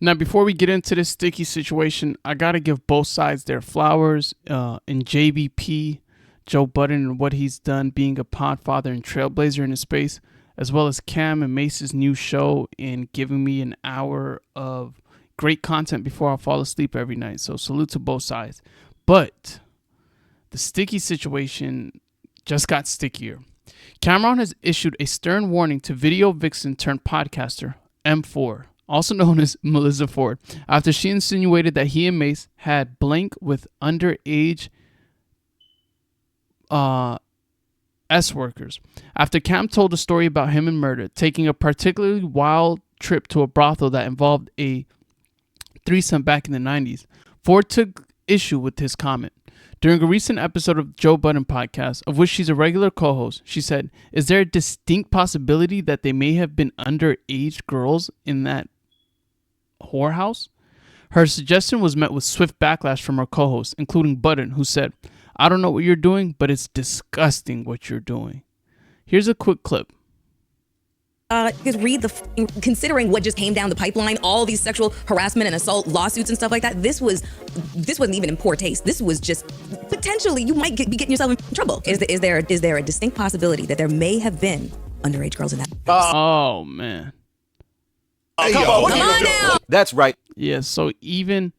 Now, before we get into this sticky situation, I got to give both sides their flowers. In JBP, Joe Budden, and what he's done being a podfather and trailblazer in his space, as well as Cam and Mace's new show in giving me an hour of great content before I fall asleep every night. So salute to both sides. But the sticky situation just got stickier. Camron has issued a stern warning to video vixen turned podcaster M4, also known as Melyssa Ford, after she insinuated that he and Mace had blank with underage S workers. After Cam told a story about him and Murder taking a particularly wild trip to a brothel that involved a threesome back in the 90s, Ford took issue with his comment. During a recent episode of Joe Budden podcast, of which she's a regular co-host, she said, "Is there a distinct possibility that they may have been underage girls in that whorehouse?" Her suggestion was met with swift backlash from her co-host, including Budden, who said, "I don't know what you're doing, but it's disgusting what you're doing." Here's a quick clip. Because considering what just came down the pipeline, all these sexual harassment and assault lawsuits and stuff like that, this wasn't even in poor taste. This was just potentially you might be getting yourself in trouble. Is there a distinct possibility that there may have been underage girls in that? Oh man. Hey, come on now. That's right. Yeah. So even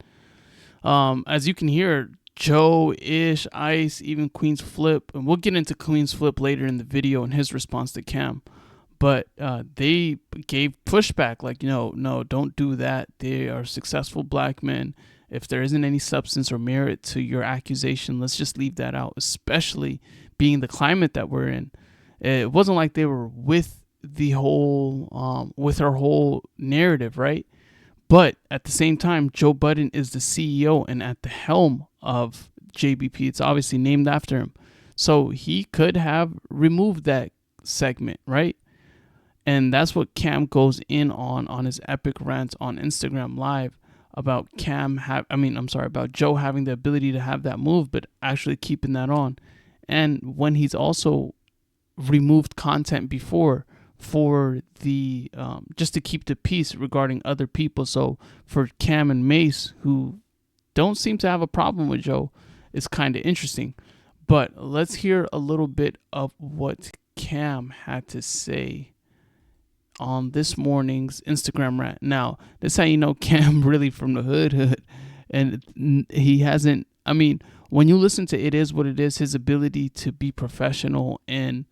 as you can hear, Joe, Ish, Ice, even queenzflip, and we'll get into queenzflip later in the video and his response to Cam. But they gave pushback, like, no, don't do that. They are successful black men. If there isn't any substance or merit to your accusation, let's just leave that out, especially being the climate that we're in. It wasn't like they were with the whole, with our whole narrative, right? But at the same time, Joe Budden is the CEO and at the helm of JBP. It's obviously named after him. So he could have removed that segment, right? And that's what Cam goes in on his epic rant on Instagram Live about about Joe having the ability to have that move, but actually keeping that on. And when he's also removed content before for the just to keep the peace regarding other people. So for Cam and Mace, who don't seem to have a problem with Joe, it's kind of interesting. But let's hear a little bit of what Cam had to say on this morning's Instagram rant. Now, that's how you know Cam really from the hood. And he hasn't, when you listen to It Is What It Is, his ability to be professional and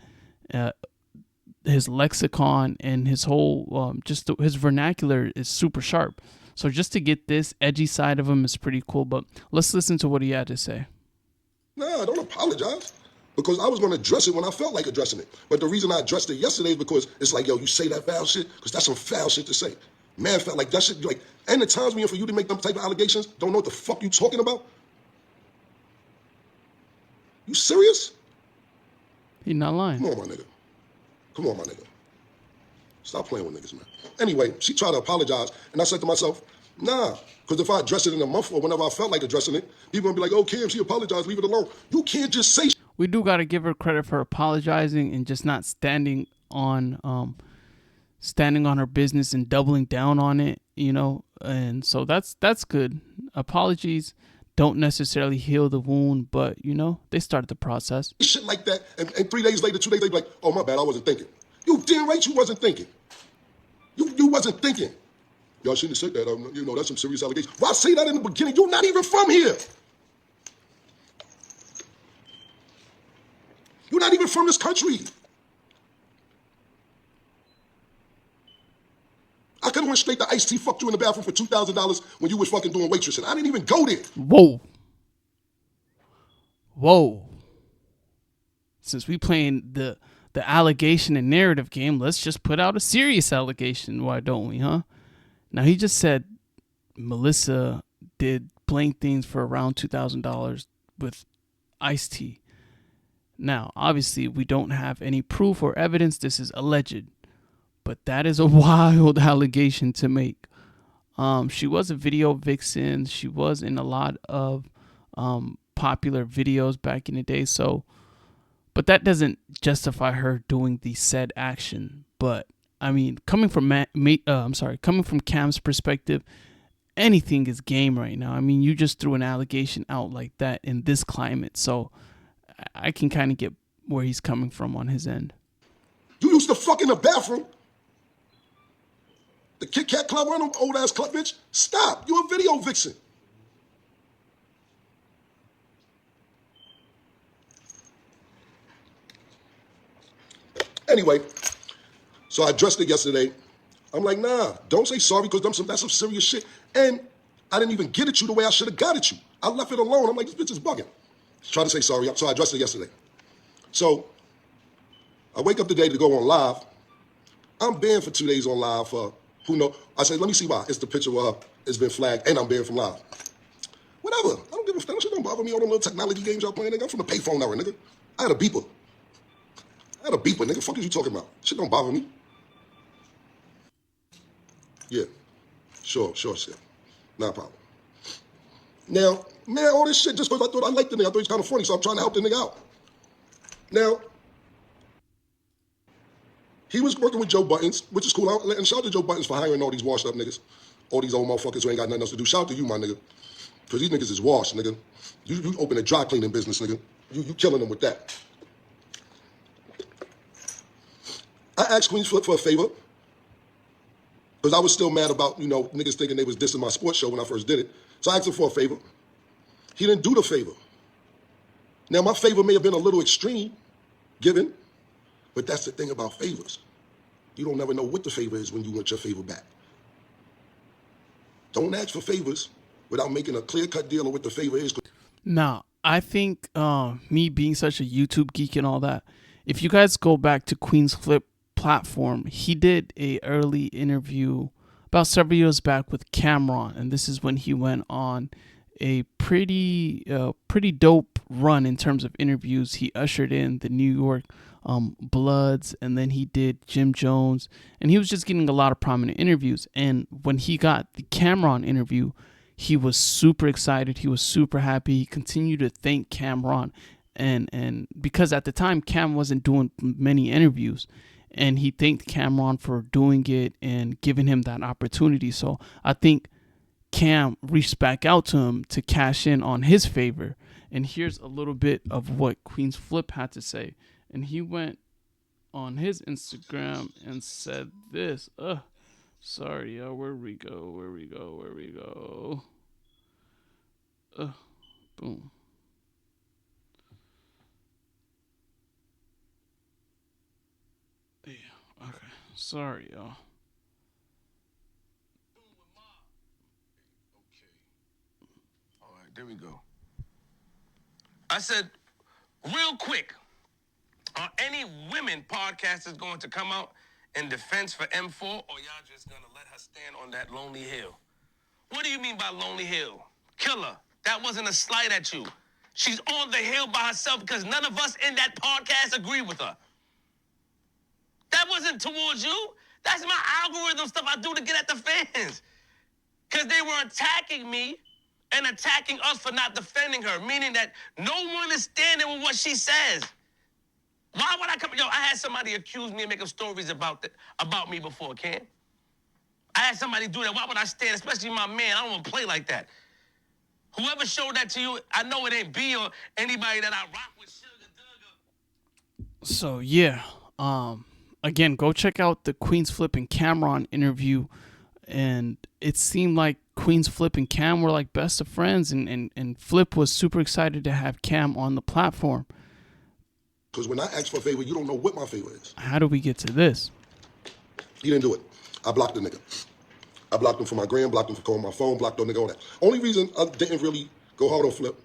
his lexicon and his whole, his vernacular is super sharp. So just to get this edgy side of him is pretty cool. But let's listen to what he had to say. Nah, don't apologize. Because I was going to address it when I felt like addressing it. But the reason I addressed it yesterday is because it's like, yo, you say that foul shit? Because that's some foul shit to say. Man felt like that shit, like, and the times being for you to make them type of allegations, don't know what the fuck you talking about? You serious? He's not lying. Come on, my nigga. Stop playing with niggas, man. Anyway, she tried to apologize, and I said to myself, nah, because if I address it in a month or whenever I felt like addressing it, people gonna be like, oh, Cam, she apologized, leave it alone. You can't just say we do got to give her credit for apologizing and just not standing on her business and doubling down on it, and so that's good. Apologies don't necessarily heal the wound, but they started the process. Shit like that, and 3 days later, 2 days later, be like, oh, my bad, I wasn't thinking. You damn right you wasn't thinking. You wasn't thinking. Y'all shouldn't have said that. That's some serious allegations. Why say that in the beginning? You're not even from here. You're not even from this country. I could have went straight to Ice-T, fucked you in the bathroom for $2,000 when you was fucking doing waitressing. I didn't even go there. Whoa. Since we playing the allegation and narrative game, let's just put out a serious allegation. Why don't we, huh? Now, he just said Melyssa did blank things for around $2,000 with Ice-T. Now, obviously, we don't have any proof or evidence. This is alleged. But that is a wild allegation to make. She was a video vixen. She was in a lot of popular videos back in the day. But that doesn't justify her doing the said action. But, coming from Cam's perspective, anything is game right now. I mean, you just threw an allegation out like that in this climate, so I can kind of get where he's coming from on his end. You used to fuck in the bathroom. The Kit Kat Club, one of them old ass club bitch. Stop. You a video vixen. Anyway, so I addressed it yesterday. I'm like, nah, don't say sorry because that's some serious shit. And I didn't even get at you the way I should have got at you. I left it alone. I'm like, this bitch is bugging. Try to say sorry. So I addressed it yesterday. So I wake up today to go on live. I'm banned for 2 days on live for who knows. I said, let me see why. It's the picture where it's been flagged and I'm banned from live. Whatever. I don't give a fuck. That shit don't bother me. All them little technology games y'all playing, nigga. I'm from the payphone era, nigga. I had a beeper. Nigga. Fuck is you talking about? Shit don't bother me. Yeah. Sure. Not a problem. Now, man, all this shit just because I thought I liked the nigga. I thought he was kind of funny, so I'm trying to help the nigga out. Now, he was working with Joe Buttons, which is cool. And shout out to Joe Buttons for hiring all these washed up niggas. All these old motherfuckers who ain't got nothing else to do. Shout out to you, my nigga. Because these niggas is washed, nigga. You open a dry cleaning business, nigga. You killing them with that. I asked queenzflip for a favor. Because I was still mad about, niggas thinking they was dissing my sports show when I first did it. So I asked him for a favor. He didn't do the favor. Now, my favor may have been a little extreme, given, but that's the thing about favors. You don't never know what the favor is when you want your favor back. Don't ask for favors without making a clear-cut deal of what the favor is. Now, I think me being such a YouTube geek and all that, if you guys go back to queenzflip platform, he did a early interview about several years back with Camron, and this is when he went on a pretty dope run in terms of interviews. He ushered in the New York Bloods, and then he did Jim Jones, and he was just getting a lot of prominent interviews. And when he got the Camron interview, he was super excited. He was super happy. He continued to thank Camron, and because at the time Cam wasn't doing many interviews, and he thanked Camron for doing it and giving him that opportunity. So I think Cam reached back out to him to cash in on his favor. And here's a little bit of what queenzflip had to say. And he went on his Instagram and said this. Sorry, y'all. Where we go. Boom. Yeah, okay. Sorry, y'all. Okay. All right, there we go. I said, real quick, are any women podcasters going to come out in defense for M4, or y'all just gonna let her stand on that lonely hill? What do you mean by lonely hill? Killer, that wasn't a slight at you. She's on the hill by herself because none of us in that podcast agree with her. That wasn't towards you. That's my algorithm stuff I do to get at the fans. Because they were attacking me and attacking us for not defending her, meaning that no one is standing with what she says. Why would I come? I had somebody accuse me of making stories about me before, Ken. I had somebody do that. Why would I stand, especially my man? I don't want to play like that. Whoever showed that to you, I know it ain't B or anybody that I rock with. So, yeah. Again, go check out the queenzflip and Camron interview. And it seemed like queenzflip and Cam were like best of friends. And Flip was super excited to have Cam on the platform. Because when I ask for a favor, you don't know what my favor is. How do we get to this? He didn't do it. I blocked the nigga. I blocked him for my gram, blocked him for calling my phone, blocked the nigga, all that. Only reason I didn't really go hard on Flip,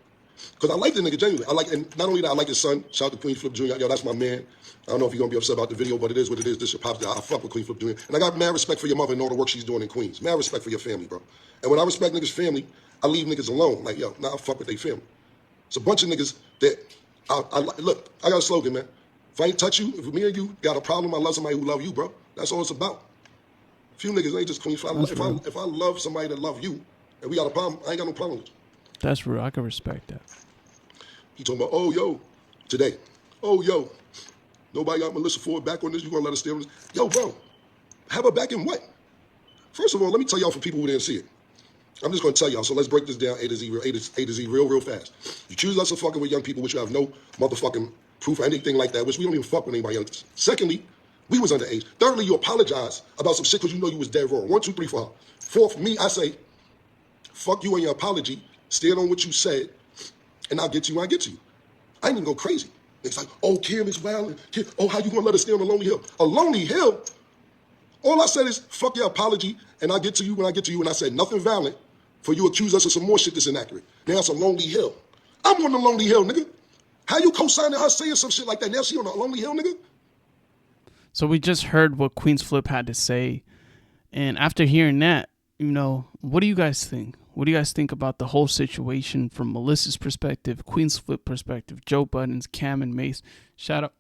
because I like the nigga genuinely. And not only that, I like his son. Shout out to queenzflip Jr. Yo, that's my man. I don't know if you're going to be upset about the video, but it is what it is. This your pops. I fuck with queenzflip Jr. And I got mad respect for your mother and all the work she's doing in Queens. Mad respect for your family, bro. And when I respect niggas' family, I leave niggas alone. Like, yo, nah, I fuck with their family. It's a bunch of niggas that, look, I got a slogan, man. If I ain't touch you, if me and you got a problem, I love somebody who love you, bro. That's all it's about. Few niggas ain't just queens. If I love somebody that love you, and we got a problem, I ain't got no problem with you. That's real. I can respect that. He talking about, oh, yo, today. Oh, yo, nobody got Melyssa Ford back on this. You gonna let her stay on this? Yo, bro, have her back in what? First of all, let me tell y'all for people who didn't see it. I'm just going to tell y'all, so let's break this down A to Z, real fast. You accuse us of fucking with young people, which you have no motherfucking proof or anything like that, which we don't even fuck with anybody else. Secondly, we was underage. Thirdly, you apologize about some shit because you know you was dead wrong. 1, 2, 3, 4. Fourth, me, I say, fuck you and your apology. Stand on what you said, and I'll get to you when I get to you. I ain't even go crazy. It's like, oh, Kim is violent. Oh, how you gonna let us stay on a lonely hill? A lonely hill? All I said is, fuck your apology, and I'll get to you when I get to you. And I said nothing violent for you accuse us of some more shit that's inaccurate. Now it's a lonely hill. I'm on the lonely hill, nigga. How you co-signing her saying some shit like that? Now she on a lonely hill, nigga? So we just heard what queenzflip had to say. And after hearing that, what do you guys think? What do you guys think about the whole situation from Melyssa's perspective, queenzflip perspective, Joe Budden's, Cam, and Mace? Shout out,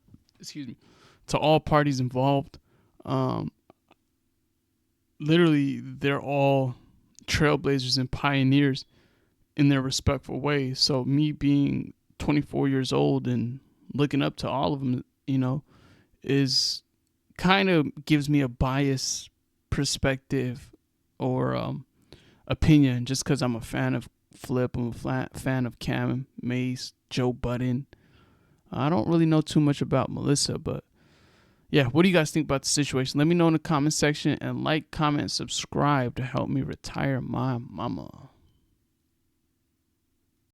to all parties involved. Literally, they're all trailblazers and pioneers in their respectful ways. So me being 24 years old and looking up to all of them, is kind of gives me a biased perspective or opinion just because I'm a fan of Flip. I'm a fan of Cam, Mace, Joe Budden. I don't really know too much about Melyssa, but yeah, what do you guys think about the situation? Let me know in the comment section, and like, comment, subscribe to help me retire my mama.